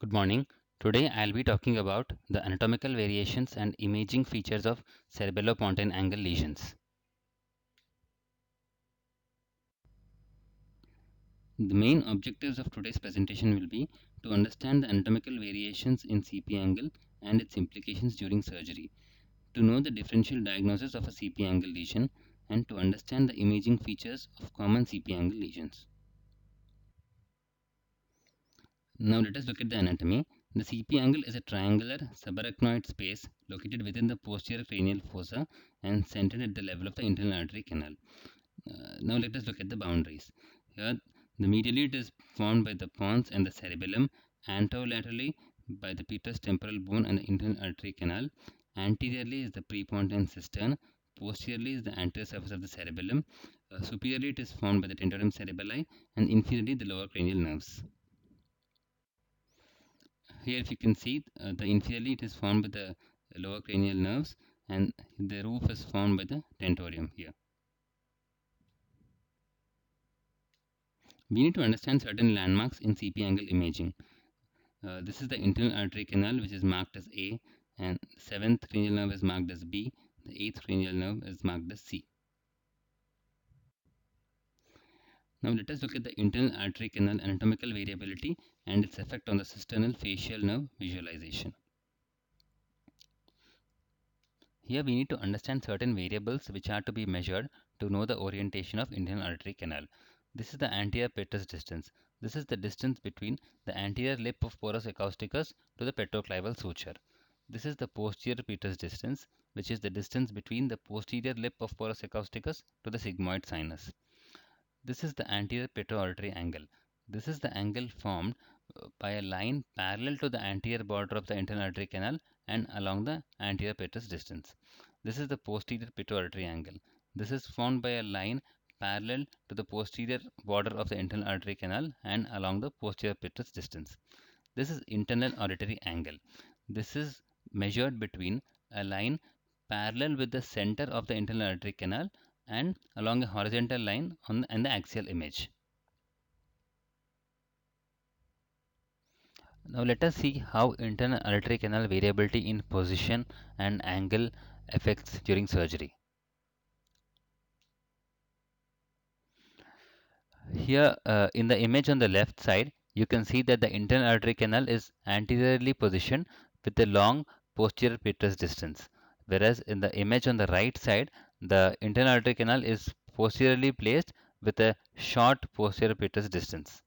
Good morning. Today I'll be talking about the anatomical variations and imaging features of cerebellopontine angle lesions. The main objectives of today's presentation will be to understand the anatomical variations in CP angle and its implications during surgery, to know the differential diagnosis of a CP angle lesion, and to understand the imaging features of common CP angle lesions. Now let us look at the anatomy. The CP angle is a triangular subarachnoid space located within the posterior cranial fossa and centered at the level of the internal artery canal. Now let us look at the boundaries. Here, the medially it is formed by the pons and the cerebellum, anterolaterally by the petrous temporal bone and the internal artery canal. Anteriorly is the prepontine cistern. Posteriorly is the anterior surface of the cerebellum. Superiorly it is formed by the tentorium cerebelli, and inferiorly the lower cranial nerves. Here if you can see, the inferiorly it is formed by the lower cranial nerves, and the roof is formed by the tentorium here. We need to understand certain landmarks in CP angle imaging. This is the internal artery canal, which is marked as A, and 7th cranial nerve is marked as B, the 8th cranial nerve is marked as C. Now let us look at the internal artery canal anatomical variability and its effect on the cisternal facial nerve visualization. Here we need to understand certain variables which are to be measured to know the orientation of internal artery canal. This is the anterior petrous distance. This is the distance between the anterior lip of porus acousticus to the petroclival suture. This is the posterior petrous distance, which is the distance between the posterior lip of porus acousticus to the sigmoid sinus. This is the anterior petroartery angle. This is the angle formed by a line parallel to the anterior border of the internal artery canal and along the anterior petrous distance. This is the posterior petroartery angle. This is formed by a line parallel to the posterior border of the internal artery canal and along the posterior petrous distance. This is internal auditory angle. This is measured between a line parallel with the center of the internal artery canal and along a horizontal line on the axial image. Now let us see how internal artery canal variability in position and angle affects during surgery. Here in the image on the left side, you can see that the internal artery canal is anteriorly positioned with a long posterior petrous distance, whereas in the image on the right side, the internal artery canal is posteriorly placed with a short posterior petrous distance.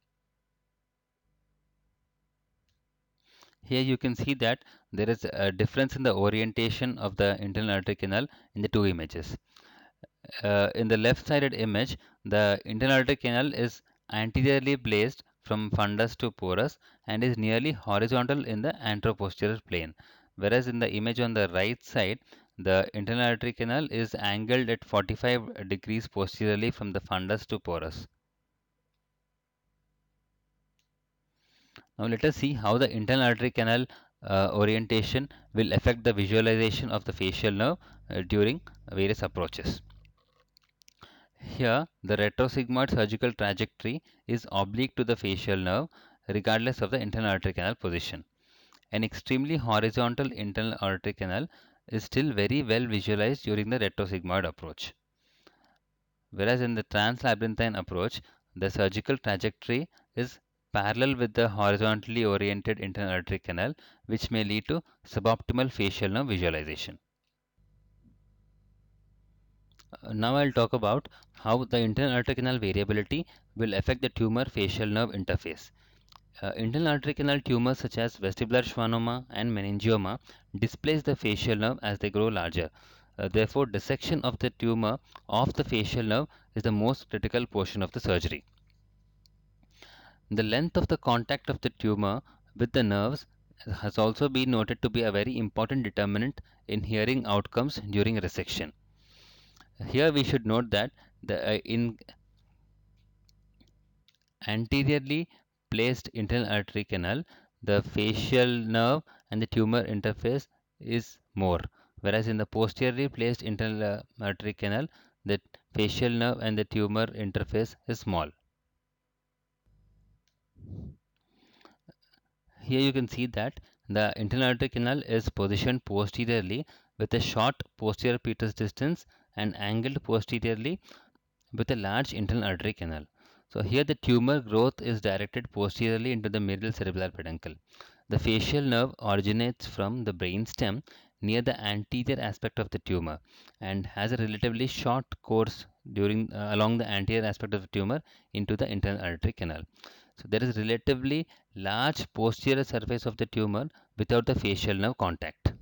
Here you can see that there is a difference in the orientation of the internal artery canal in the two images. In the left-sided image, the internal artery canal is anteriorly placed from fundus to porus and is nearly horizontal in the anteroposterior plane. Whereas in the image on the right side, the internal artery canal is angled at 45 degrees posteriorly from the fundus to porus. Now let us see how the internal artery canal orientation will affect the visualization of the facial nerve during various approaches. Here, the retrosigmoid surgical trajectory is oblique to the facial nerve regardless of the internal artery canal position. An extremely horizontal internal artery canal is still very well visualized during the retrosigmoid approach. Whereas in the translabyrinthine approach, the surgical trajectory is parallel with the horizontally oriented internal artery canal, which may lead to suboptimal facial nerve visualization. Now I'll talk about how the internal artery canal variability will affect the tumor facial nerve interface. Internal artery canal tumors such as vestibular schwannoma and meningioma displace the facial nerve as they grow larger. Therefore, dissection of the tumor of the facial nerve is the most critical portion of the surgery. The length of the contact of the tumor with the nerves has also been noted to be a very important determinant in hearing outcomes during resection. Here we should note that in anteriorly placed internal artery canal, the facial nerve and the tumor interface is more, whereas in the posteriorly placed internal artery canal, the facial nerve and the tumor interface is small. Here you can see that the internal artery canal is positioned posteriorly with a short posterior petrous distance and angled posteriorly with a large internal artery canal. So here the tumor growth is directed posteriorly into the medial cerebellar peduncle. The facial nerve originates from the brainstem near the anterior aspect of the tumor and has a relatively short course along the anterior aspect of the tumor into the internal artery canal. So there is relatively large posterior surface of the tumor without the facial nerve contact.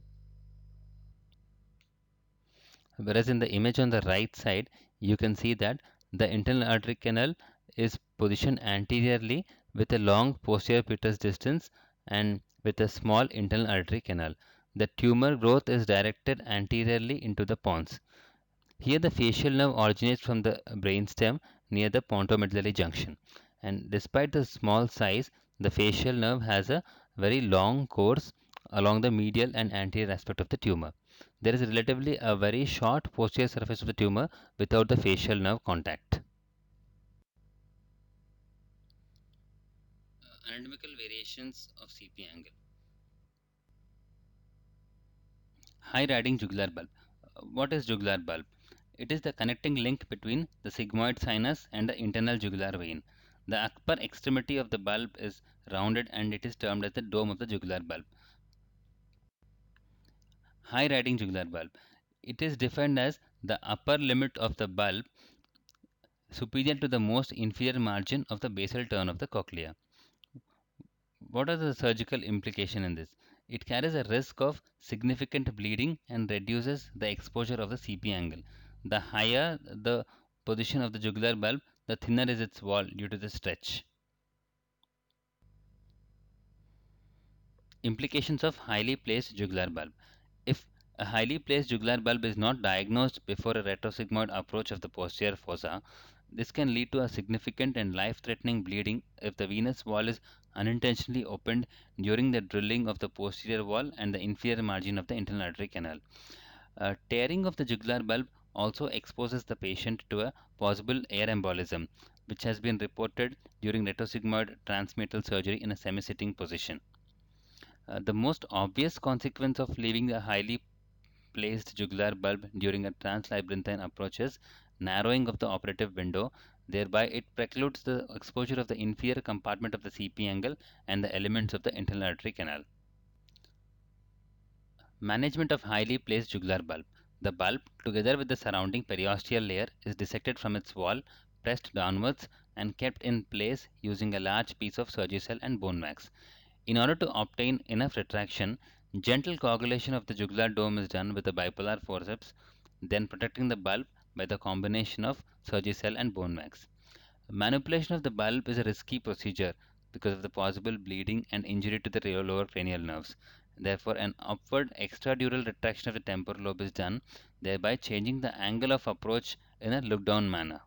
Whereas in the image on the right side, you can see that the internal artery canal is positioned anteriorly with a long posterior petrous distance and with a small internal artery canal. The tumor growth is directed anteriorly into the pons. Here the facial nerve originates from the brainstem near the pontomedullary junction. And despite the small size, the facial nerve has a very long course along the medial and anterior aspect of the tumor. There is relatively a very short posterior surface of the tumor without the facial nerve contact. Anatomical variations of CP angle. High riding jugular bulb. What is jugular bulb? It is the connecting link between the sigmoid sinus and the internal jugular vein. The upper extremity of the bulb is rounded and it is termed as the dome of the jugular bulb. High riding jugular bulb. It is defined as the upper limit of the bulb superior to the most inferior margin of the basal turn of the cochlea. What are the surgical implication in this? It carries a risk of significant bleeding and reduces the exposure of the CP angle. The higher the position of the jugular bulb, the thinner is its wall due to the stretch. Implications of highly placed jugular bulb. If a highly placed jugular bulb is not diagnosed before a retrosigmoid approach of the posterior fossa, this can lead to a significant and life-threatening bleeding if the venous wall is unintentionally opened during the drilling of the posterior wall and the inferior margin of the internal artery canal. Tearing of the jugular bulb also exposes the patient to a possible air embolism, which has been reported during retrosigmoid transmeatal surgery in a semi-sitting position. The most obvious consequence of leaving a highly placed jugular bulb during a translabyrinthine approach is narrowing of the operative window. Thereby, it precludes the exposure of the inferior compartment of the CP angle and the elements of the internal artery canal. Management of highly placed jugular bulb. The bulb, together with the surrounding periosteal layer, is dissected from its wall, pressed downwards, and kept in place using a large piece of Surgicel and bone wax. In order to obtain enough retraction, gentle coagulation of the jugular dome is done with a bipolar forceps, then protecting the bulb by the combination of Surgicel and bone wax. Manipulation of the bulb is a risky procedure because of the possible bleeding and injury to the lower cranial nerves. Therefore, an upward extradural retraction of the temporal lobe is done, thereby changing the angle of approach in a look-down manner.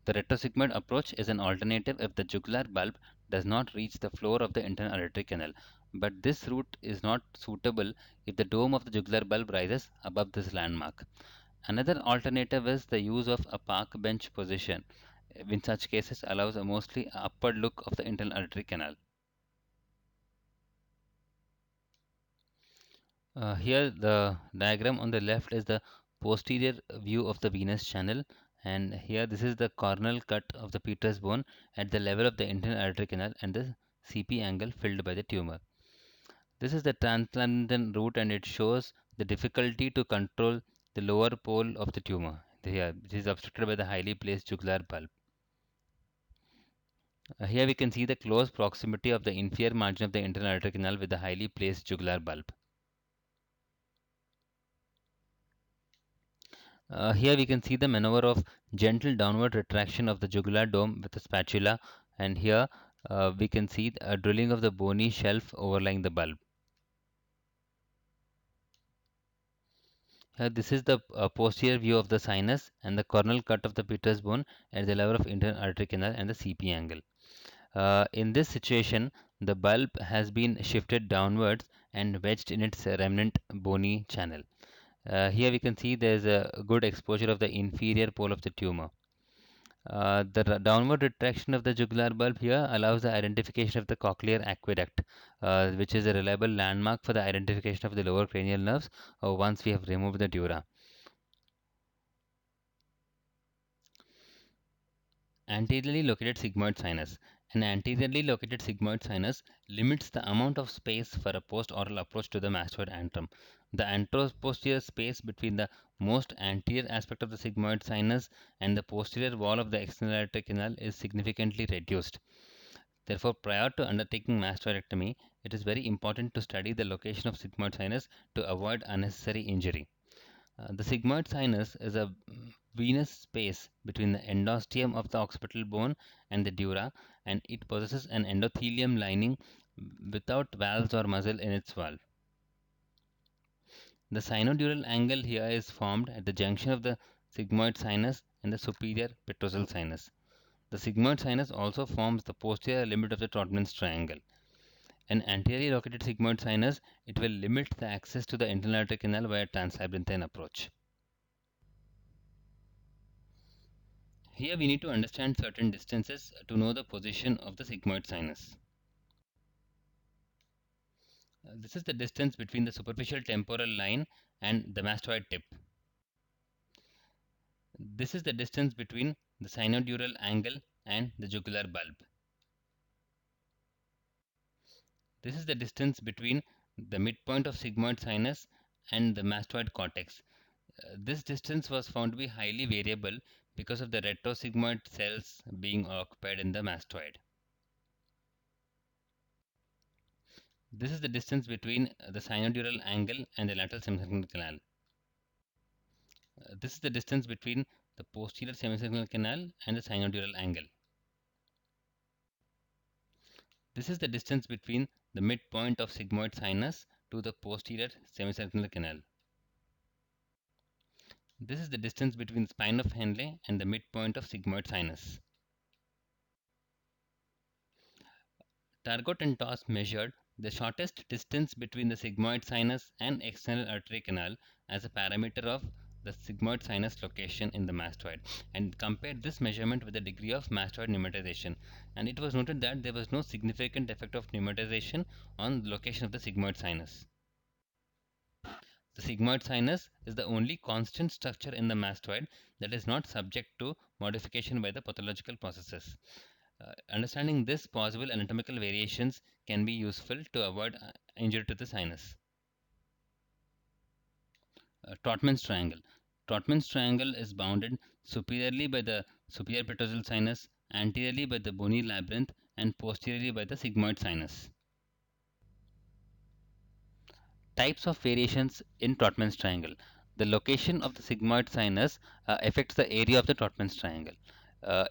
The retrosigmoid approach is an alternative if the jugular bulb does not reach the floor of the internal artery canal, but this route is not suitable if the dome of the jugular bulb rises above this landmark. Another alternative is the use of a park bench position. In such cases, allows a mostly upward look of the internal artery canal. Here the diagram on the left is the posterior view of the venous channel, and here this is the corneal cut of the petrous bone at the level of the internal artery canal and the CP angle filled by the tumor. This is the translambden route and it shows the difficulty to control the lower pole of the tumor. Here, it is obstructed by the highly placed jugular bulb. Here we can see the close proximity of the inferior margin of the internal artery canal with the highly placed jugular bulb. Here we can see the maneuver of gentle downward retraction of the jugular dome with the spatula, and here we can see a drilling of the bony shelf overlying the bulb. Here this is the posterior view of the sinus and the corneal cut of the petrous bone at the level of internal artery canal and the CP angle. In this situation, the bulb has been shifted downwards and wedged in its remnant bony channel. Here we can see there is a good exposure of the inferior pole of the tumor. The downward retraction of the jugular bulb here allows the identification of the cochlear aqueduct, which is a reliable landmark for the identification of the lower cranial nerves once we have removed the dura. Anteriorly located sigmoid sinus. An anteriorly located sigmoid sinus limits the amount of space for a post-oral approach to the mastoid antrum. The anteroposterior space between the most anterior aspect of the sigmoid sinus and the posterior wall of the external aortic canal is significantly reduced. Therefore, prior to undertaking mastoidectomy, it is very important to study the location of sigmoid sinus to avoid unnecessary injury. The sigmoid sinus is a venous space between the endosteum of the occipital bone and the dura, and it possesses an endothelium lining without valves or muscle in its wall. The sinodural angle here is formed at the junction of the sigmoid sinus and the superior petrosal sinus. The sigmoid sinus also forms the posterior limit of the Trotman's triangle. An anteriorly located sigmoid sinus, it will limit the access to the internal aortic canal via translabyrinthine approach. Here we need to understand certain distances to know the position of the sigmoid sinus. This is the distance between the superficial temporal line and the mastoid tip. This is the distance between the sinodural angle and the jugular bulb. This is the distance between the midpoint of sigmoid sinus and the mastoid cortex. This distance was found to be highly variable because of the retrosigmoid cells being occupied in the mastoid. This is the distance between the sinodural angle and the lateral semicircular canal. This is the distance between the posterior semicircular canal and the sinodural angle. This is the distance between the midpoint of sigmoid sinus to the posterior semicircular canal. This is the distance between the spine of Henle and the midpoint of sigmoid sinus. Targot and Toss measured the shortest distance between the sigmoid sinus and external artery canal as a parameter of the sigmoid sinus location in the mastoid, and compared this measurement with the degree of mastoid pneumatization, and it was noted that there was no significant effect of pneumatization on the location of the sigmoid sinus. The sigmoid sinus is the only constant structure in the mastoid that is not subject to modification by the pathological processes. Understanding this possible anatomical variations can be useful to avoid injury to the sinus. Trotman's triangle. Trotman's triangle is bounded superiorly by the superior petrosal sinus, anteriorly by the bony labyrinth, and posteriorly by the sigmoid sinus. Types of variations in Trotman's triangle. The location of the sigmoid sinus affects the area of the Trotman's triangle.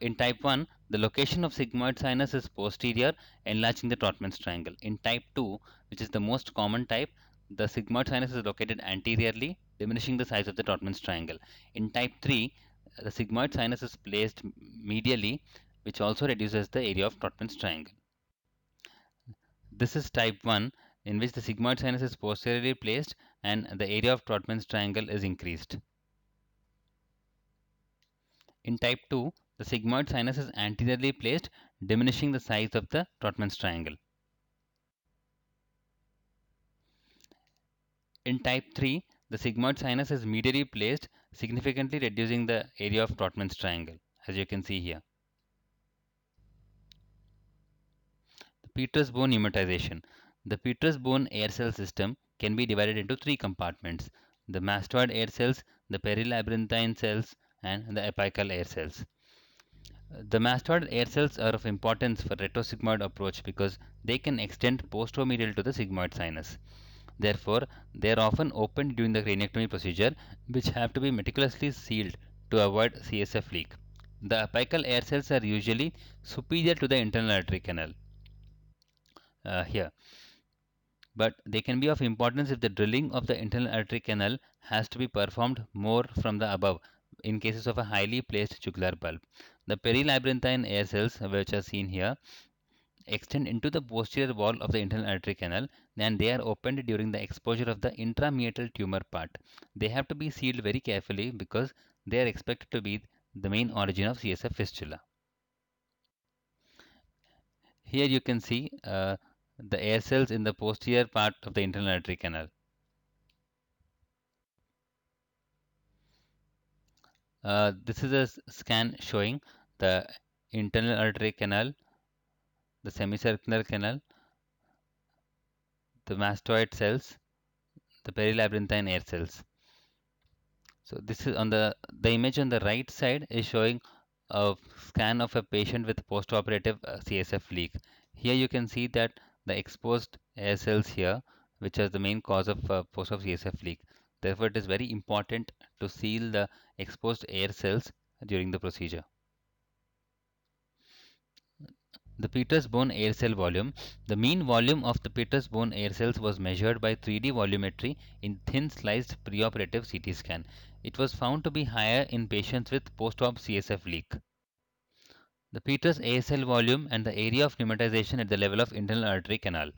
In type 1, the location of sigmoid sinus is posterior, enlarging the Trotman's triangle. In type 2, which is the most common type, the sigmoid sinus is located anteriorly, diminishing the size of the Trotman's triangle. In type 3, the sigmoid sinus is placed medially, which also reduces the area of Trotman's triangle. This is type 1, in which the sigmoid sinus is posteriorly placed and the area of Trotman's triangle is increased. In type 2, the sigmoid sinus is anteriorly placed, diminishing the size of the Trotman's triangle. In type 3, the sigmoid sinus is medially placed, significantly reducing the area of Trotman's triangle, as you can see here. The Petrus bone pneumatization. The Petrus bone air cell system can be divided into three compartments: the mastoid air cells, the perilabyrinthine cells, and the apical air cells. The mastoid air cells are of importance for retrosigmoid approach because they can extend posteromedial to the sigmoid sinus. Therefore, they are often opened during the craniectomy procedure, which have to be meticulously sealed to avoid CSF leak. The apical air cells are usually superior to the internal artery canal here, but they can be of importance if the drilling of the internal artery canal has to be performed more from the above in cases of a highly placed jugular bulb. The perilabyrinthine air cells, which are seen here, extend into the posterior wall of the internal artery canal, and they are opened during the exposure of the intrameatal tumor part. They have to be sealed very carefully because they are expected to be the main origin of CSF fistula. Here you can see the air cells in the posterior part of the internal artery canal. This is a scan showing the internal artery canal, the semicircular canal, the mastoid cells, the perilabyrinthine air cells. So this is on the image on the right side is showing a scan of a patient with postoperative CSF leak. Here you can see that the exposed air cells here, which is the main cause of post-op CSF leak. Therefore, it is very important to seal the exposed air cells during the procedure. The Peters bone air cell volume. The mean volume of the Peters bone air cells was measured by 3D volumetry in thin sliced preoperative CT scan. It was found to be higher in patients with post-op CSF leak. The Peters air cell volume and the area of pneumatization at the level of internal artery canal.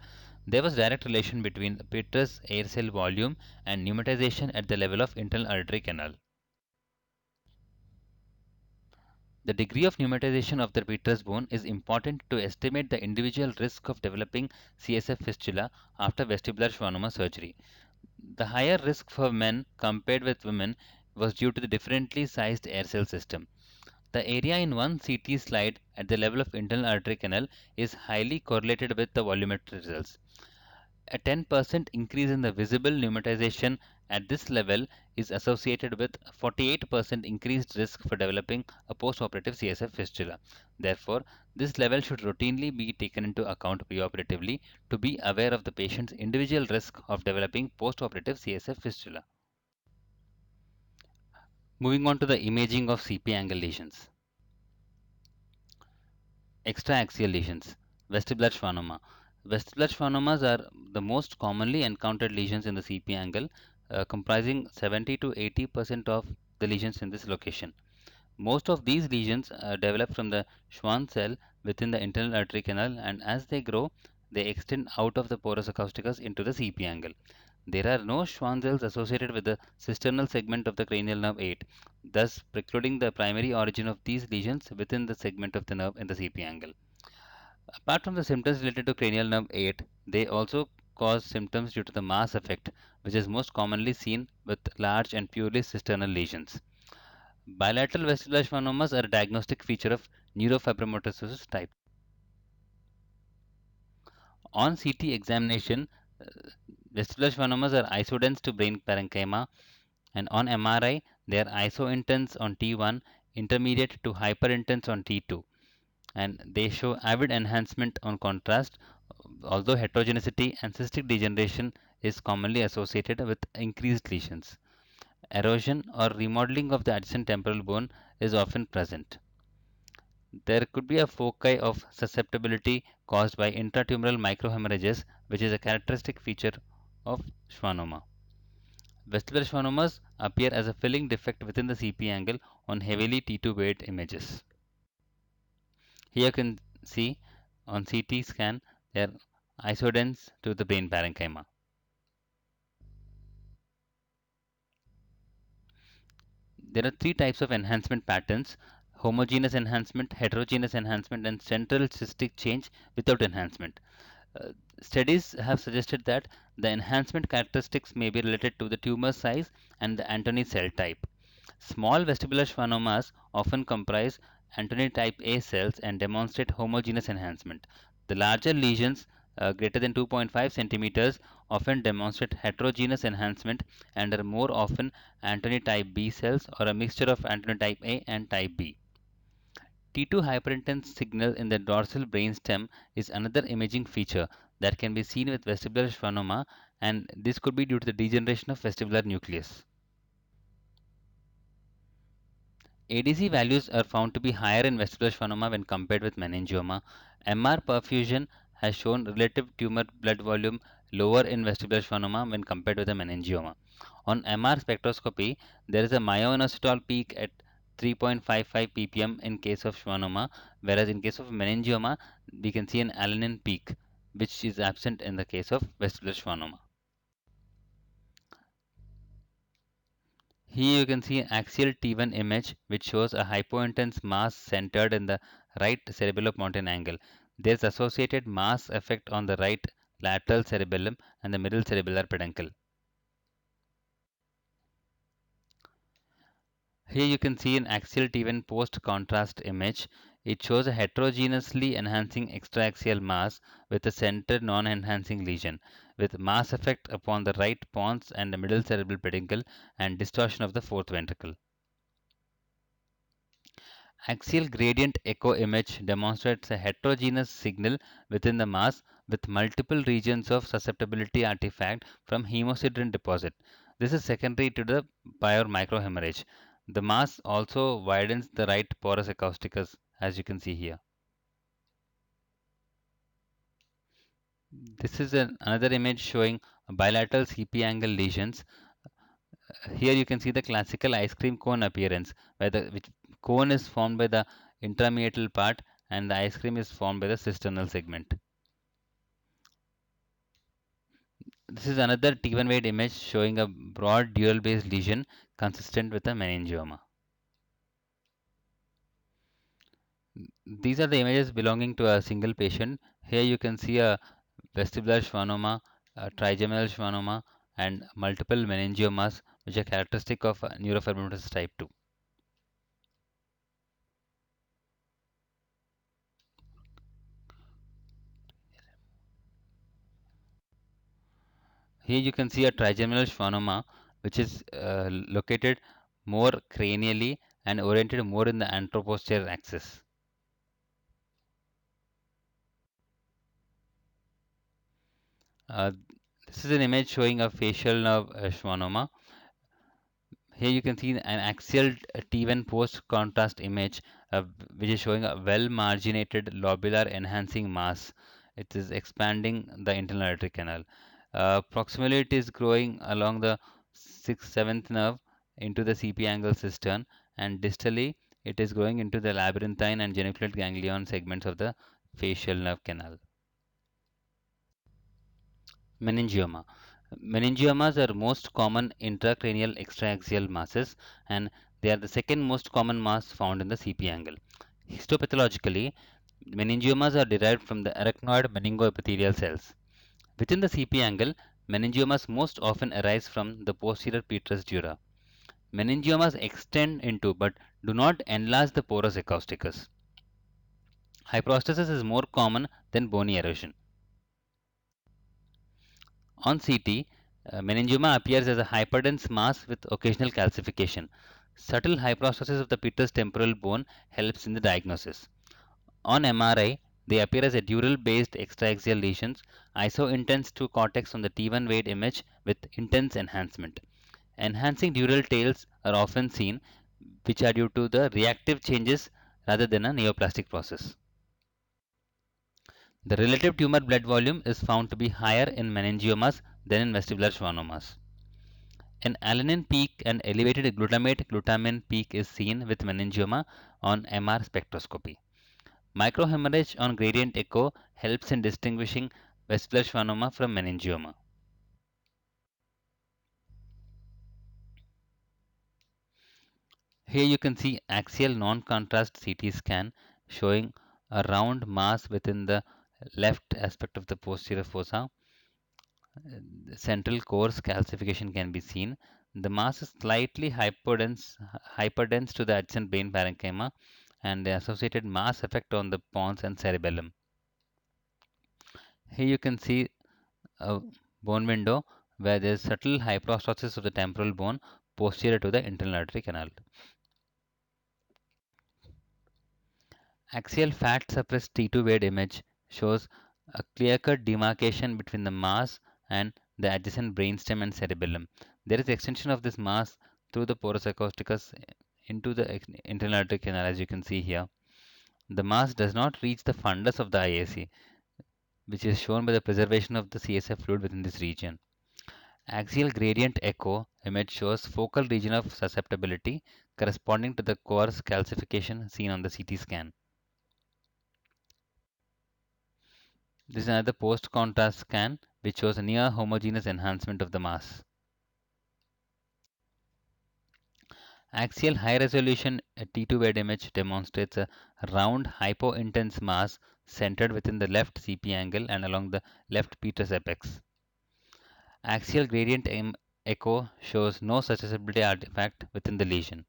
There was direct relation between the Peters air cell volume and pneumatization at the level of internal artery canal. The degree of pneumatization of the Peters bone is important to estimate the individual risk of developing CSF fistula after vestibular schwannoma surgery. The higher risk for men compared with women was due to the differently sized air cell system. The area in one CT slide at the level of internal artery canal is highly correlated with the volumetric results. A 10% increase in the visible pneumatization at this level is associated with 48% increased risk for developing a postoperative CSF fistula. Therefore, this level should routinely be taken into account preoperatively to be aware of the patient's individual risk of developing postoperative CSF fistula. Moving on to the imaging of CP angle lesions. Extraaxial lesions. Vestibular schwannoma. Vestibular schwannomas are the most commonly encountered lesions in the CP angle, comprising 70 to 80% of the lesions in this location. Most of these lesions develop from the Schwann cell within the internal artery canal, and as they grow, they extend out of the porus acousticus into the CP angle. There are no Schwann cells associated with the cisternal segment of the cranial nerve 8, thus precluding the primary origin of these lesions within the segment of the nerve in the CP angle. Apart from the symptoms related to cranial nerve 8, they also cause symptoms due to the mass effect, which is most commonly seen with large and purely cisternal lesions. Bilateral vestibular schwannomas are a diagnostic feature of neurofibromatosis type. On CT examination, uh, vestibular schwannomas are isodense to brain parenchyma, and on MRI, they are isointense on T1, intermediate to hyperintense on T2, and they show avid enhancement on contrast, although heterogeneity and cystic degeneration is commonly associated with increased lesions. Erosion or remodeling of the adjacent temporal bone is often present. There could be a foci of susceptibility caused by intratumoral microhemorrhages, which is a characteristic feature of schwannoma. Vestibular schwannomas appear as a filling defect within the CP angle on heavily T2 weight images. Here you can see on CT scan they are isodense to the brain parenchyma. There are three types of enhancement patterns: homogeneous enhancement, heterogeneous enhancement, and central cystic change without enhancement. Uh, Studies have suggested that the enhancement characteristics may be related to the tumor size and the Antony cell type. Small vestibular schwannomas often comprise Antony type A cells and demonstrate homogeneous enhancement. The larger lesions, greater than 2.5 centimeters, often demonstrate heterogeneous enhancement and are more often Antony type B cells or a mixture of Antony type A and type B. T2 hyperintense signal in the dorsal brainstem is another imaging feature that can be seen with vestibular schwannoma, and this could be due to the degeneration of vestibular nucleus. ADC values are found to be higher in vestibular schwannoma when compared with meningioma. MR perfusion has shown relative tumor blood volume lower in vestibular schwannoma when compared with a meningioma. On MR spectroscopy, there is a myoinositol peak at 3.55 ppm in case of schwannoma, whereas in case of meningioma, we can see an alanine peak, which is absent in the case of vestibular schwannoma. Here you can see an axial T1 image which shows a hypointense mass centered in the right cerebellopontine angle. There's associated mass effect on the right lateral cerebellum and the middle cerebellar peduncle. Here you can see an axial T1 post-contrast image. It shows a heterogeneously enhancing extraaxial mass with a centered non-enhancing lesion, with mass effect upon the right pons and the middle cerebral peduncle and distortion of the fourth ventricle. Axial gradient echo image demonstrates a heterogeneous signal within the mass with multiple regions of susceptibility artifact from hemosiderin deposit. This is secondary to the prior microhemorrhage. The mass also widens the right porus acousticus, as you can see here. This is another image showing bilateral CP angle lesions. Here you can see the classical ice cream cone appearance, where the which cone is formed by the intrameatal part and the ice cream is formed by the cisternal segment. This is another T1 weight image showing a broad dual base lesion consistent with a meningioma. These are the images belonging to a single patient. Here you can see a vestibular schwannoma, a trigeminal schwannoma, and multiple meningiomas, which are characteristic of neurofibromatosis type 2. Here you can see a trigeminal schwannoma, which is located more cranially and oriented more in the anteroposterior axis. Uh, this is an image showing a facial nerve schwannoma. Here you can see an axial T1 post contrast image which is showing a well marginated lobular enhancing mass. It is expanding the internal auditory canal. Proximally it is growing along the 6th, 7th nerve into the CP angle cistern, and distally it is growing into the labyrinthine and geniculate ganglion segments of the facial nerve canal. Meningioma. Meningiomas are most common intracranial extraaxial masses, and they are the second most common mass found in the CP angle. Histopathologically, meningiomas are derived from the arachnoid meningoepithelial cells. Within the CP angle, meningiomas most often arise from the posterior petrous dura. Meningiomas extend into but do not enlarge the porus acousticus. Hyperostosis is more common than bony erosion. On CT, meningioma appears as a hyperdense mass with occasional calcification. Subtle hyperostosis of the petrous temporal bone helps in the diagnosis. On MRI, they appear as a dural-based extraaxial lesions, iso-intense to cortex on the T1 weight image with intense enhancement. Enhancing dural tails are often seen, which are due to the reactive changes rather than a neoplastic process. The relative tumor blood volume is found to be higher in meningiomas than in vestibular schwannomas. An alanine peak and elevated glutamine peak is seen with meningioma on MR spectroscopy. Microhemorrhage on gradient echo helps in distinguishing vestibular schwannoma from meningioma. Here you can see axial non-contrast CT scan showing a round mass within the left aspect of the posterior fossa. Central coarse calcification can be seen. The mass is slightly hyperdense to the adjacent brain parenchyma, and the associated mass effect on the pons and cerebellum. Here you can see a bone window where there is subtle hyperostosis of the temporal bone posterior to the internal artery canal. Axial fat suppressed T2 weight image shows a clear-cut demarcation between the mass and the adjacent brainstem and cerebellum. There is extension of this mass through the porus acousticus into the internal artery canal, as you can see here. The mass does not reach the fundus of the IAC, which is shown by the preservation of the CSF fluid within this region. Axial gradient echo image shows focal region of susceptibility corresponding to the coarse calcification seen on the CT scan. This is another post-contrast scan which shows a near homogeneous enhancement of the mass. Axial high-resolution T2 bed image demonstrates a round hypointense mass centered within the left CP angle and along the left petrous apex. Axial gradient echo shows no susceptibility artifact within the lesion.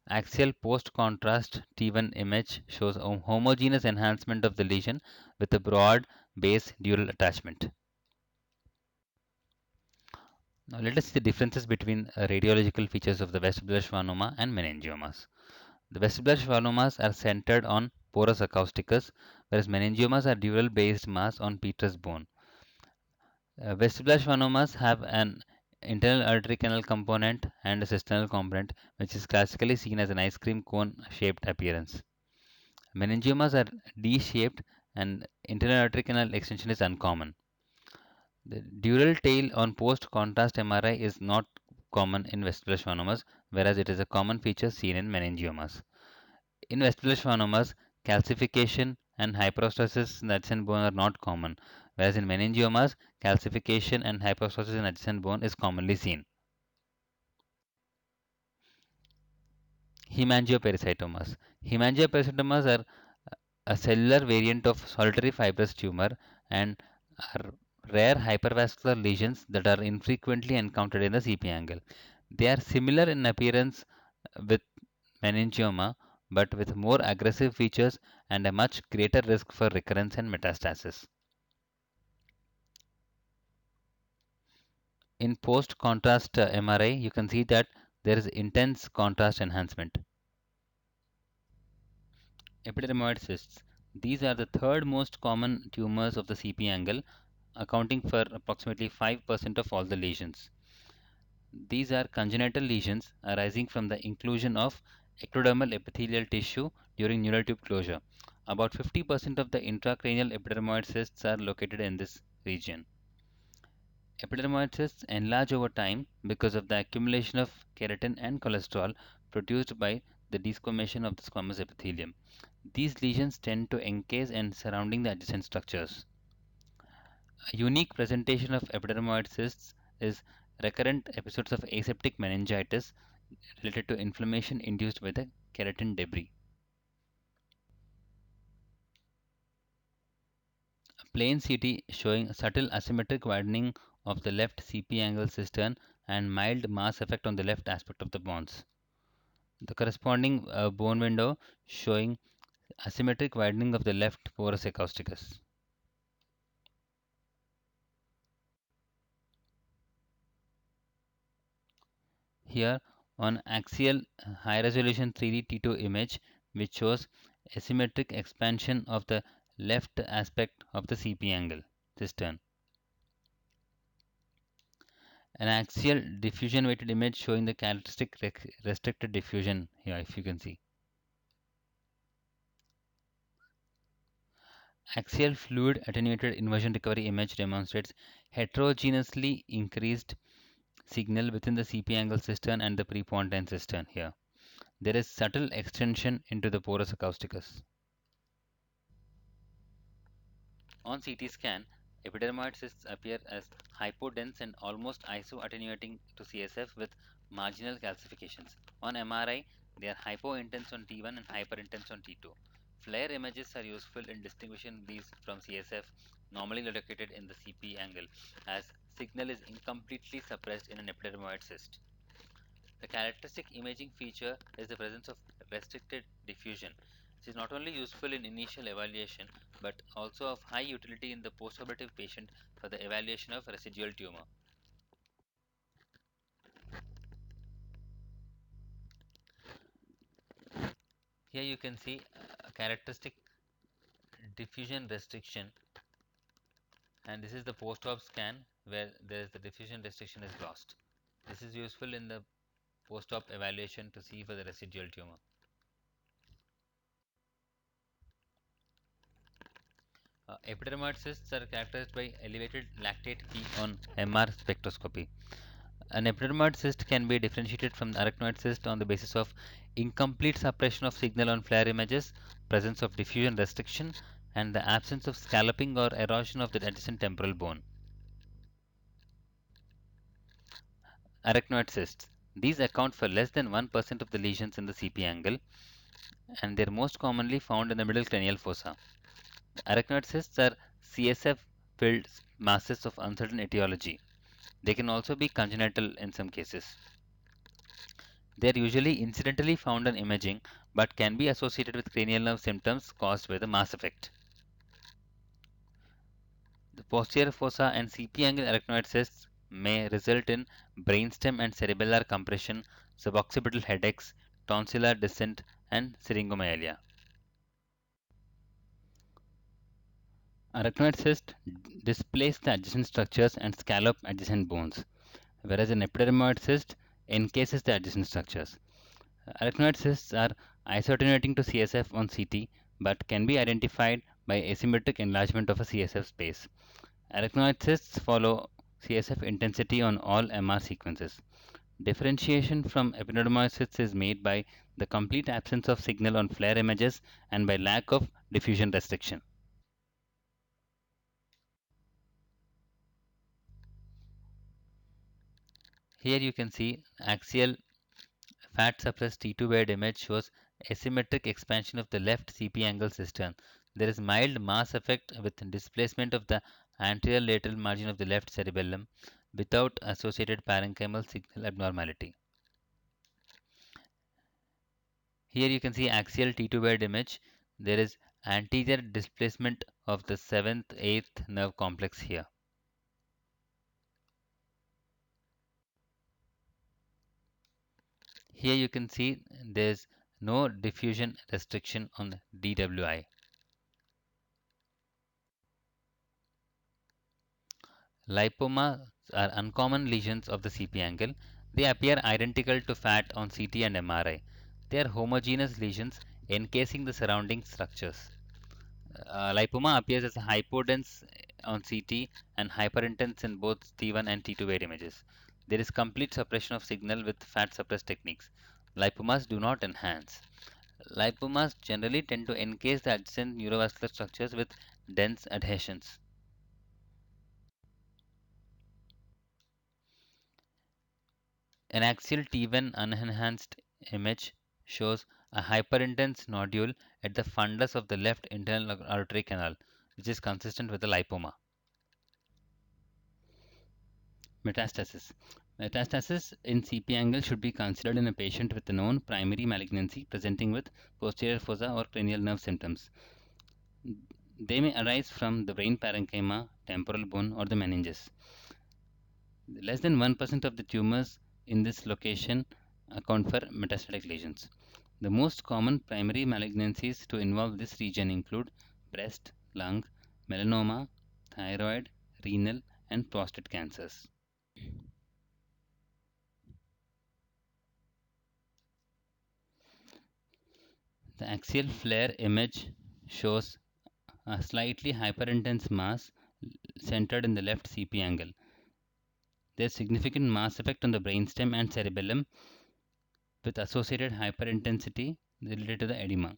Axial post-contrast T1 image shows a homogeneous enhancement of the lesion with a broad base dural attachment. Now let us see the differences between radiological features of the vestibular schwannoma and meningiomas. The vestibular schwannomas are centered on porus acousticus, whereas meningiomas are dural-based mass on petrous bone. Vestibular schwannomas have an internal artery canal component and a cysternal component, which is classically seen as an ice cream cone-shaped appearance. Meningiomas are D-shaped and internal artery canal extension is uncommon. The dural tail on post-contrast MRI is not common in vestibular schwannomas, whereas it is a common feature seen in meningiomas. In vestibular schwannomas, calcification and hyperostosis in the adjacent bone are not common, whereas in meningiomas, calcification and hyperostosis in adjacent bone is commonly seen. Hemangiopericytomas. Hemangiopericytomas are a cellular variant of solitary fibrous tumor and are rare hypervascular lesions that are infrequently encountered in the CP angle. They are similar in appearance with meningioma, but with more aggressive features and a much greater risk for recurrence and metastasis. In post-contrast MRI, you can see that there is intense contrast enhancement. Epidermoid cysts. These are the third most common tumors of the CP angle, accounting for approximately 5% of all the lesions. These are congenital lesions arising from the inclusion of ectodermal epithelial tissue during neural tube closure. About 50% of the intracranial epidermoid cysts are located in this region. Epidermoid cysts enlarge over time because of the accumulation of keratin and cholesterol produced by the desquamation of the squamous epithelium. These lesions tend to encase and surrounding the adjacent structures. A unique presentation of epidermoid cysts is recurrent episodes of aseptic meningitis related to inflammation induced by the keratin debris. A plain CT showing subtle asymmetric widening of the left CP angle cistern and mild mass effect on the left aspect of the bones. The corresponding bone window showing asymmetric widening of the left porus acousticus. Here on axial high resolution 3D T2 image which shows asymmetric expansion of the left aspect of the CP angle cistern. An axial diffusion weighted image showing the characteristic restricted diffusion here if you can see. Axial fluid attenuated inversion recovery image demonstrates heterogeneously increased signal within the CP angle cistern and the prepontine cistern here. There is subtle extension into the porus acousticus. On CT scan, epidermoid cysts appear as hypodense and almost iso-attenuating to CSF with marginal calcifications. On MRI, they are hypointense on T1 and hyperintense on T2. FLAIR images are useful in distinguishing these from CSF, normally located in the CP angle, as signal is incompletely suppressed in an epidermoid cyst. The characteristic imaging feature is the presence of restricted diffusion. This is not only useful in initial evaluation but also of high utility in the postoperative patient for the evaluation of residual tumor. Here you can see a characteristic diffusion restriction, and this is the post-op scan where there is the diffusion restriction is lost. This is useful in the post-op evaluation to see for the residual tumor. Epidermoid cysts are characterized by elevated lactate P on MR spectroscopy. An epidermoid cyst can be differentiated from the arachnoid cyst on the basis of incomplete suppression of signal on FLAIR images, presence of diffusion restriction, and the absence of scalloping or erosion of the adjacent temporal bone. Arachnoid cysts. These account for less than 1% of the lesions in the CP angle, and they're most commonly found in the middle cranial fossa. Arachnoid cysts are CSF-filled masses of uncertain etiology. They can also be congenital in some cases. They are usually incidentally found on imaging but can be associated with cranial nerve symptoms caused by the mass effect. The posterior fossa and CP angle arachnoid cysts may result in brainstem and cerebellar compression, suboccipital headaches, tonsillar descent, and syringomyelia. Arachnoid cysts displace the adjacent structures and scallop adjacent bones, whereas an epidermoid cyst encases the adjacent structures. Arachnoid cysts are isotoniating to CSF on CT but can be identified by asymmetric enlargement of a CSF space. Arachnoid cysts follow CSF intensity on all MR sequences. Differentiation from epidermoid cysts is made by the complete absence of signal on FLAIR images and by lack of diffusion restriction. Here you can see axial fat suppressed T2 wide image shows asymmetric expansion of the left CP angle cistern. There is mild mass effect with displacement of the anterior lateral margin of the left cerebellum without associated parenchymal signal abnormality. Here you can see axial T2 wide image. There is anterior displacement of the 7th, 8th nerve complex here. Here you can see there is no diffusion restriction on DWI. Lipomas are uncommon lesions of the CP angle. They appear identical to fat on CT and MRI. They are homogeneous lesions encasing the surrounding structures. Lipoma appears as a hypodense on CT and hyperintense in both T1 and T2 wave images. There is complete suppression of signal with fat suppressed techniques. Lipomas do not enhance. Lipomas generally tend to encase the adjacent neurovascular structures with dense adhesions. An axial T1 unenhanced image shows a hyperintense nodule at the fundus of the left internal artery canal, which is consistent with the lipoma. Metastasis. Metastasis in CP angle should be considered in a patient with a known primary malignancy presenting with posterior fossa or cranial nerve symptoms. They may arise from the brain parenchyma, temporal bone, or the meninges. Less than 1% of the tumors in this location account for metastatic lesions. The most common primary malignancies to involve this region include breast, lung, melanoma, thyroid, renal, and prostate cancers. The axial FLAIR image shows a slightly hyperintense mass centered in the left CP angle. There is significant mass effect on the brainstem and cerebellum with associated hyperintensity related to the edema.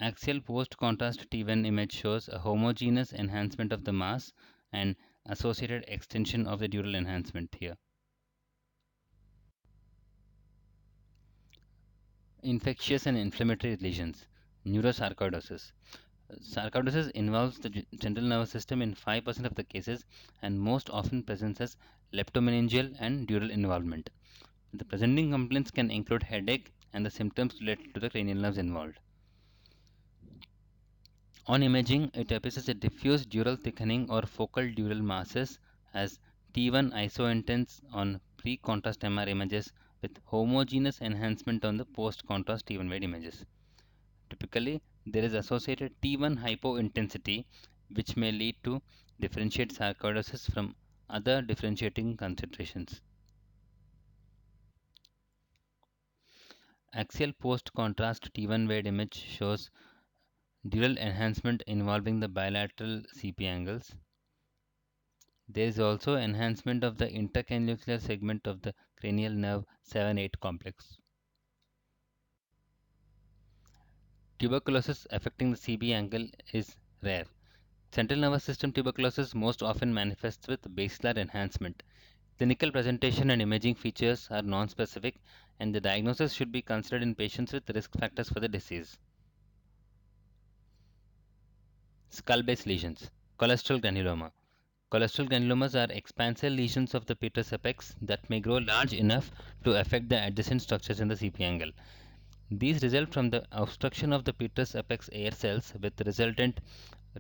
Axial post-contrast T1 image shows a homogeneous enhancement of the mass and associated extension of the dural enhancement here. Infectious and inflammatory lesions. Neurosarcoidosis. Sarcoidosis involves the central nervous system in 5% of the cases and most often presents as leptomeningeal and dural involvement. The presenting complaints can include headache and the symptoms related to the cranial nerves involved. On imaging, it appears as a diffuse dural thickening or focal dural masses as T1 isointense on pre-contrast MR images with homogeneous enhancement on the post-contrast T1 wide images. Typically, there is associated T1 hypointensity which may lead to differentiate sarcoidosis from other differentiating considerations. Axial post-contrast T1 wide image shows dural enhancement involving the bilateral CP angles. There is also enhancement of the intercanalicular segment of the cranial nerve 7-8 complex. Tuberculosis affecting the CB angle is rare. Central nervous system tuberculosis most often manifests with basilar enhancement. Clinical presentation and imaging features are non-specific, and the diagnosis should be considered in patients with risk factors for the disease. Skull-based lesions. Cholesterol granuloma. Cholesterol granulomas are expansile lesions of the petrous apex that may grow large enough to affect the adjacent structures in the CP angle. These result from the obstruction of the petrous apex air cells with resultant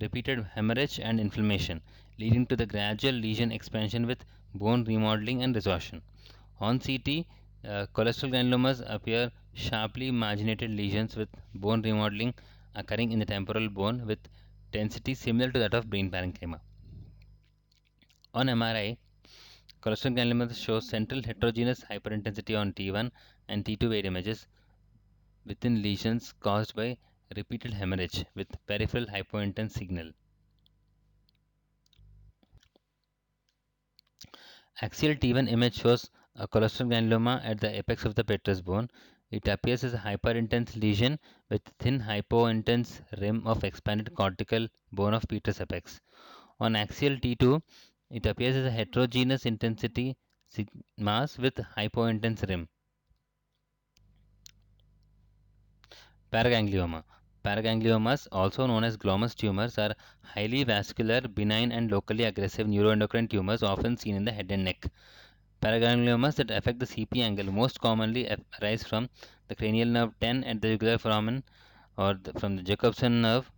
repeated hemorrhage and inflammation, leading to the gradual lesion expansion with bone remodeling and resorption. On CT, cholesterol granulomas appear sharply marginated lesions with bone remodeling occurring in the temporal bone with density similar to that of brain parenchyma. On MRI, cholesterol granulomas shows central heterogeneous hyperintensity on T1 and T2 weight images within lesions caused by repeated hemorrhage with peripheral hypointense signal. Axial T1 image shows a cholesterol granuloma at the apex of the petrous bone. It appears as a hyperintense lesion with thin hypointense rim of expanded cortical bone of petrous apex. On axial T2, it appears as a heterogeneous intensity mass with hypointense rim. Paraganglioma. Paragangliomas, also known as glomus tumors, are highly vascular, benign, and locally aggressive neuroendocrine tumors often seen in the head and neck. Paragangliomas that affect the CP angle most commonly arise from the cranial nerve 10 at the jugular foramen or from the Jacobson nerve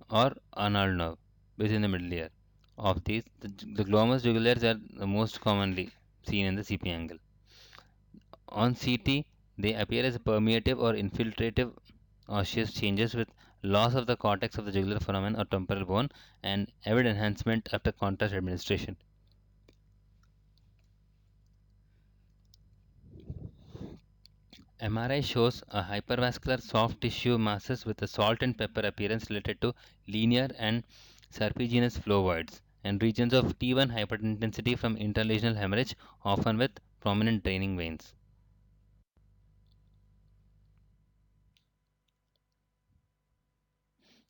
or Arnold nerve within the middle ear. Of these, the glomus jugulares are the most commonly seen in the CP angle. On CT, they appear as permeative or infiltrative osseous changes with loss of the cortex of the jugular foramen or temporal bone and avid enhancement after contrast administration. MRI shows a hypervascular soft tissue masses with a salt and pepper appearance related to linear and serpiginous flow voids and regions of T1 hyperintensity from interlesional hemorrhage, often with prominent draining veins.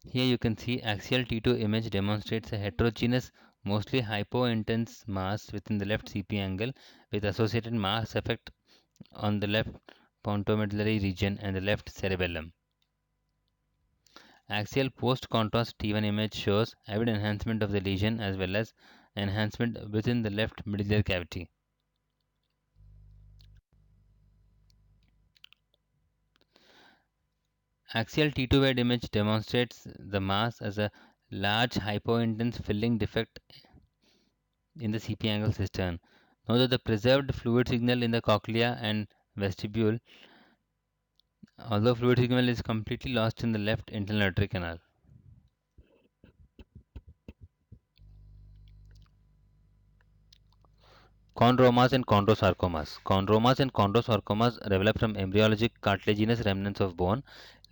Here you can see axial T2 image demonstrates a heterogeneous, mostly hypointense mass within the left CP angle with associated mass effect on the left pontomedullary region and the left cerebellum. Axial post-contrast T1 image shows avid enhancement of the lesion as well as enhancement within the left middle cavity. Axial T2 wide image demonstrates the mass as a large hypointense filling defect in the CP angle cistern. Note that the preserved fluid signal in the cochlea and vestibule, although fluid signal is completely lost in the left internal artery canal. Chondromas and chondrosarcomas. Chondromas and chondrosarcomas develop from embryologic cartilaginous remnants of bone.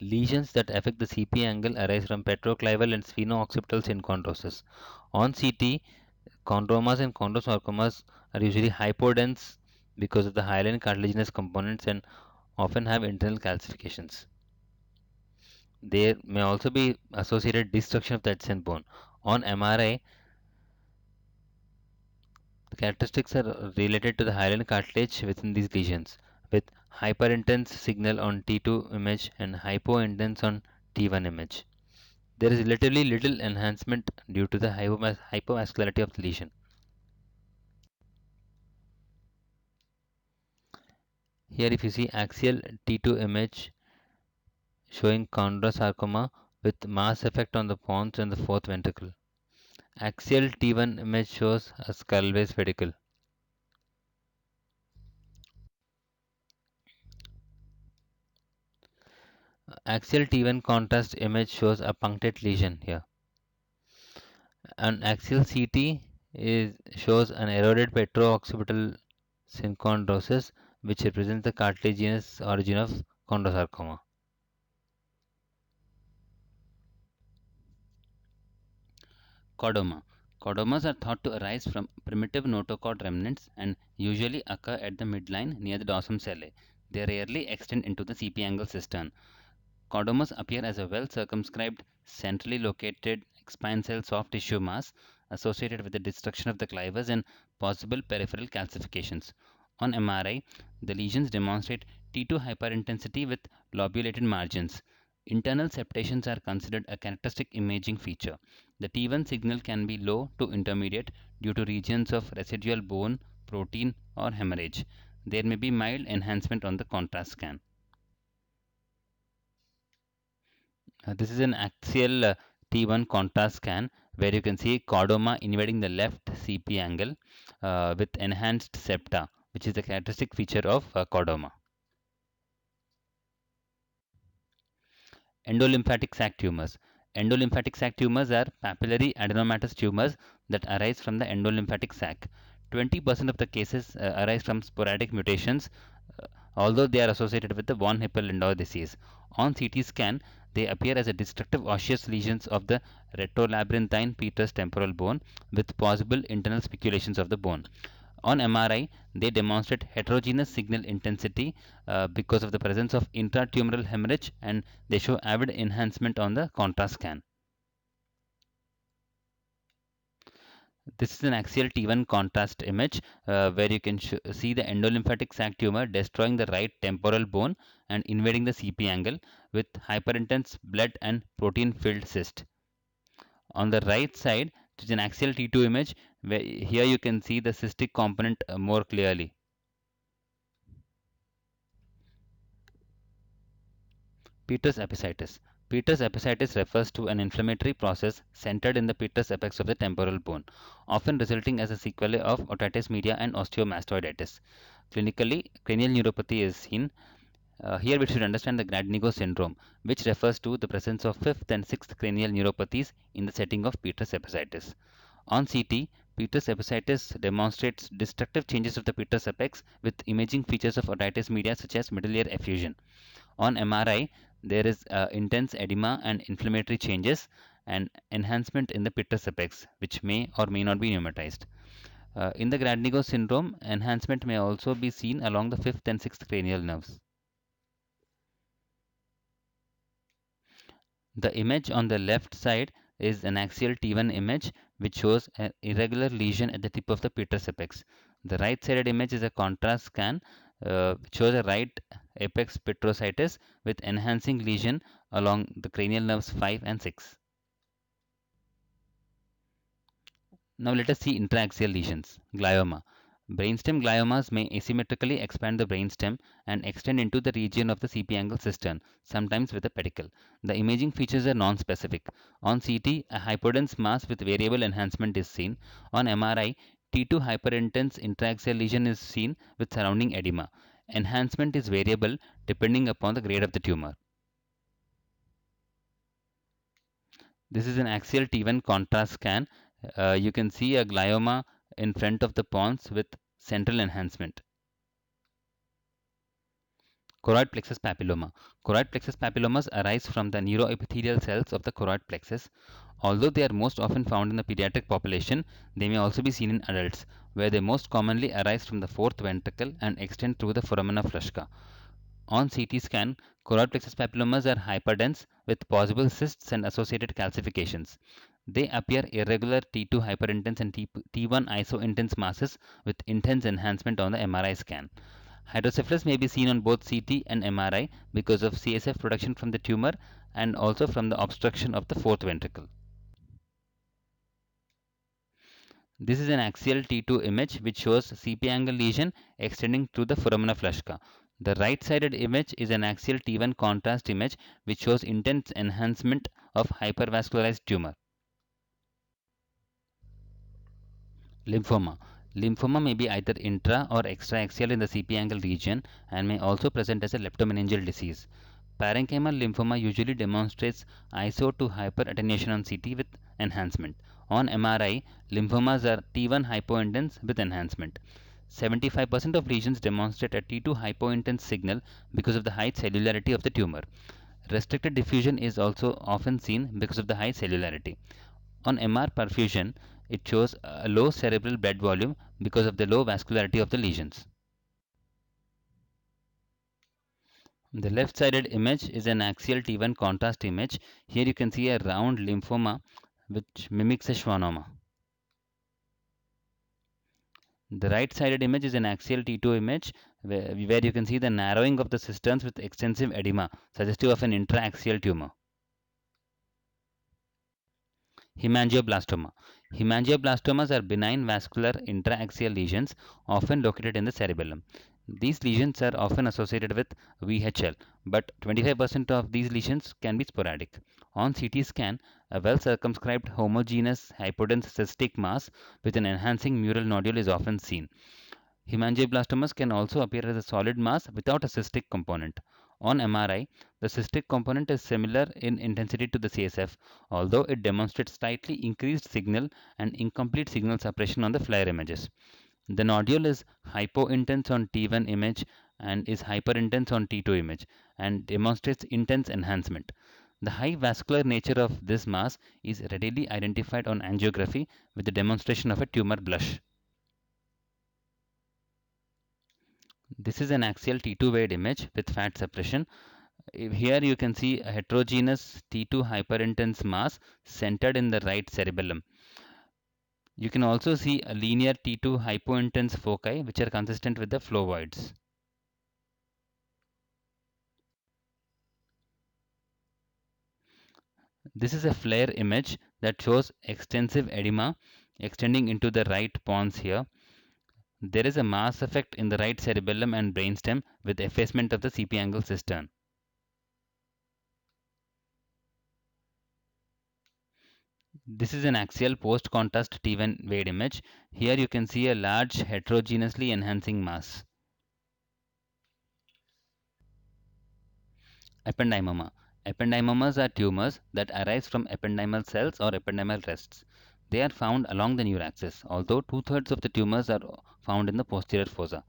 Lesions that affect the CP angle arise from petroclival and spheno-occipital synchondrosis. On CT, chondromas and chondrosarcomas are usually hypodense because of the hyaline cartilaginous components and often have internal calcifications. There may also be associated destruction of the adjacent bone. On MRI, the characteristics are related to the hyaline cartilage within these lesions, with hyperintense signal on T2 image and hypointense on T1 image. There is relatively little enhancement due to the hypovascularity of the lesion. Here, if you see axial T2 image showing chondrosarcoma with mass effect on the pons and the fourth ventricle. Axial T1 image shows a skull-base pedicle. Axial T1 contrast image shows a punctate lesion here. An axial CT shows an eroded petro-occipital synchondrosis, which represents the cartilaginous origin of chondrosarcoma. Chordoma. Chordomas are thought to arise from primitive notochord remnants and usually occur at the midline near the dorsum sellae. They rarely extend into the CP angle cistern. Chordomas appear as a well circumscribed, centrally located expansile soft tissue mass associated with the destruction of the clivus and possible peripheral calcifications. On MRI, the lesions demonstrate T2 hyperintensity with lobulated margins. Internal septations are considered a characteristic imaging feature. The T1 signal can be low to intermediate due to regions of residual bone, protein, or hemorrhage. There may be mild enhancement on the contrast scan. This is an axial T1 contrast scan where you can see chordoma invading the left CP angle with enhanced septa, which is a characteristic feature of chordoma. Endolymphatic sac tumors. Endolymphatic sac tumors are papillary adenomatous tumors that arise from the endolymphatic sac. 20% of the cases arise from sporadic mutations, although they are associated with the von Hippel-Lindau disease. On CT scan, they appear as a destructive osseous lesions of the retrolabyrinthine petrous temporal bone with possible internal spiculations of the bone. On MRI, they demonstrate heterogeneous signal intensity because of the presence of intratumoral hemorrhage, and they show avid enhancement on the contrast scan. This is an axial T1 contrast image where you can see the endolymphatic sac tumor destroying the right temporal bone and invading the CP angle with hyperintense blood and protein filled cyst. On the right side, it is an axial T2 image where here you can see the cystic component more clearly. Petrous apicitis. Petrous apicitis refers to an inflammatory process centered in the petrous apex of the temporal bone, often resulting as a sequelae of otitis media and osteomastoiditis. Clinically, cranial neuropathy is seen. Here we should understand the Gradnigo syndrome, which refers to the presence of fifth and sixth cranial neuropathies in the setting of petrous apicitis. On CT, petrous apicitis demonstrates destructive changes of the petrous apex with imaging features of otitis media such as middle ear effusion. On MRI, there is intense edema and inflammatory changes and enhancement in the petrous apex, which may or may not be pneumatized. In the Gradnigo syndrome, enhancement may also be seen along the fifth and sixth cranial nerves. The image on the left side is an axial T1 image which shows an irregular lesion at the tip of the petrous apex. The right-sided image is a contrast scan which shows a right apex petrositis with enhancing lesion along the cranial nerves 5 and 6. Now let us see intraaxial lesions. Glioma. Brainstem gliomas may asymmetrically expand the brainstem and extend into the region of the CP angle cistern, sometimes with a pedicle. The imaging features are non-specific. On CT, a hypodense mass with variable enhancement is seen. On MRI, T2 hyperintense intraaxial lesion is seen with surrounding edema. Enhancement is variable depending upon the grade of the tumor. This is an axial T1 contrast scan. You can see a glioma in front of the pons with central enhancement. Choroid plexus papilloma. Choroid plexus papillomas arise from the neuroepithelial cells of the choroid plexus. Although they are most often found in the pediatric population, they may also be seen in adults, where they most commonly arise from the fourth ventricle and extend through the foramina flusca. On CT scan, choroid plexus papillomas are hyperdense with possible cysts and associated calcifications. They appear irregular T2 hyperintense and T1 isointense masses with intense enhancement on the MRI scan. Hydrocephalus may be seen on both CT and MRI because of CSF production from the tumor and also from the obstruction of the fourth ventricle. This is an axial T2 image which shows CP angle lesion extending through the foramina flusca. The right-sided image is an axial T1 contrast image which shows intense enhancement of hypervascularized tumor. Lymphoma. Lymphoma may be either intra or extraaxial in the CP angle region and may also present as a leptomeningeal disease. Parenchymal lymphoma usually demonstrates iso to hyperattenuation on CT with enhancement. On MRI, lymphomas are T1 hypointense with enhancement. 75% of lesions demonstrate a T2 hypointense signal because of the high cellularity of the tumor. Restricted diffusion is also often seen because of the high cellularity. On MR perfusion, it shows a low cerebral blood volume because of the low vascularity of the lesions. The left-sided image is an axial T1 contrast image. Here you can see a round lymphoma which mimics a schwannoma. The right-sided image is an axial T2 image where you can see the narrowing of the cisterns with extensive edema, suggestive of an intraaxial tumor. Hemangioblastomma. Hemangioblastomas are benign vascular intraaxial lesions often located in the cerebellum. These lesions are often associated with VHL, but 25% of these lesions can be sporadic. On CT scan, a well circumscribed homogeneous hypodense cystic mass with an enhancing mural nodule is often seen. Hemangioblastomas can also appear as a solid mass without a cystic component. On MRI, the cystic component is similar in intensity to the CSF, although it demonstrates slightly increased signal and incomplete signal suppression on the FLAIR images. The nodule is hypointense on T1 image and is hyperintense on T2 image and demonstrates intense enhancement. The high vascular nature of this mass is readily identified on angiography with the demonstration of a tumor blush. This is an axial T2 weighted image with fat suppression. Here you can see a heterogeneous T2 hyperintense mass centered in the right cerebellum. You can also see a linear T2 hypointense foci which are consistent with the phlovoids. This is a FLAIR image that shows extensive edema extending into the right pons here. There is a mass effect in the right cerebellum and brainstem with effacement of the CP angle cistern. This is an axial post-contrast T1 weighted image. Here you can see a large heterogeneously enhancing mass. Ependymoma. Ependymomas are tumors that arise from ependymal cells or ependymal rests. They are found along the neuraxis, although two-thirds of the tumors are found in the posterior fossa.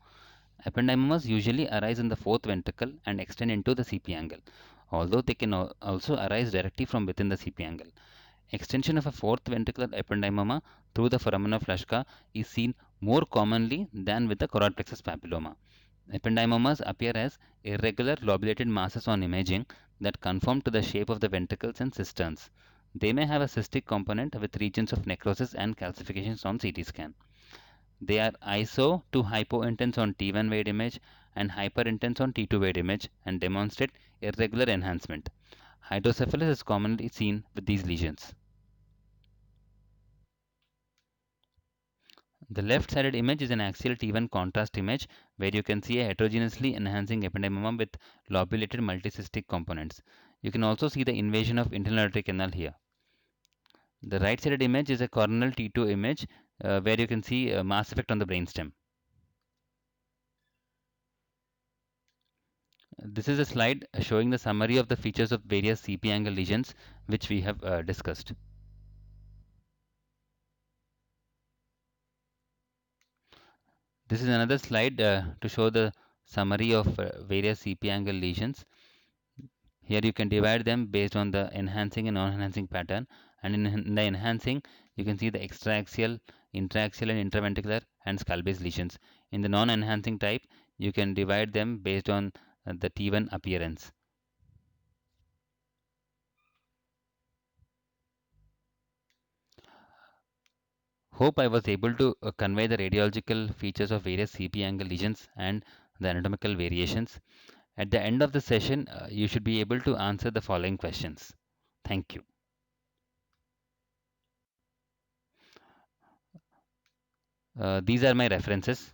Ependymomas usually arise in the fourth ventricle and extend into the CP angle, although they can also arise directly from within the CP angle. Extension of a fourth ventricular ependymoma through the foramen of Lashka is seen more commonly than with the choroid plexus papilloma. Ependymomas appear as irregular lobulated masses on imaging that conform to the shape of the ventricles and cisterns. They may have a cystic component with regions of necrosis and calcifications on CT scan. They are iso to hypointense on T1 weighted image and hyperintense on T2 weighted image and demonstrate irregular enhancement. Hydrocephalus is commonly seen with these lesions. The left-sided image is an axial T1 contrast image where you can see a heterogeneously enhancing ependymoma with lobulated multicystic components. You can also see the invasion of internal aortic canal here. The right-sided image is a coronal T2 image where you can see a mass effect on the brainstem. This is a slide showing the summary of the features of various CP angle lesions which we have discussed. This is another slide to show the summary of various CP angle lesions. Here you can divide them based on the enhancing and non-enhancing pattern, and in the enhancing you can see the extraaxial, intraaxial and intraventricular and skull base lesions. In the non-enhancing type you can divide them based on the T1 appearance. Hope I was able to convey the radiological features of various CP angle lesions and the anatomical variations. At the end of the session, you should be able to answer the following questions. Thank you. These are my references.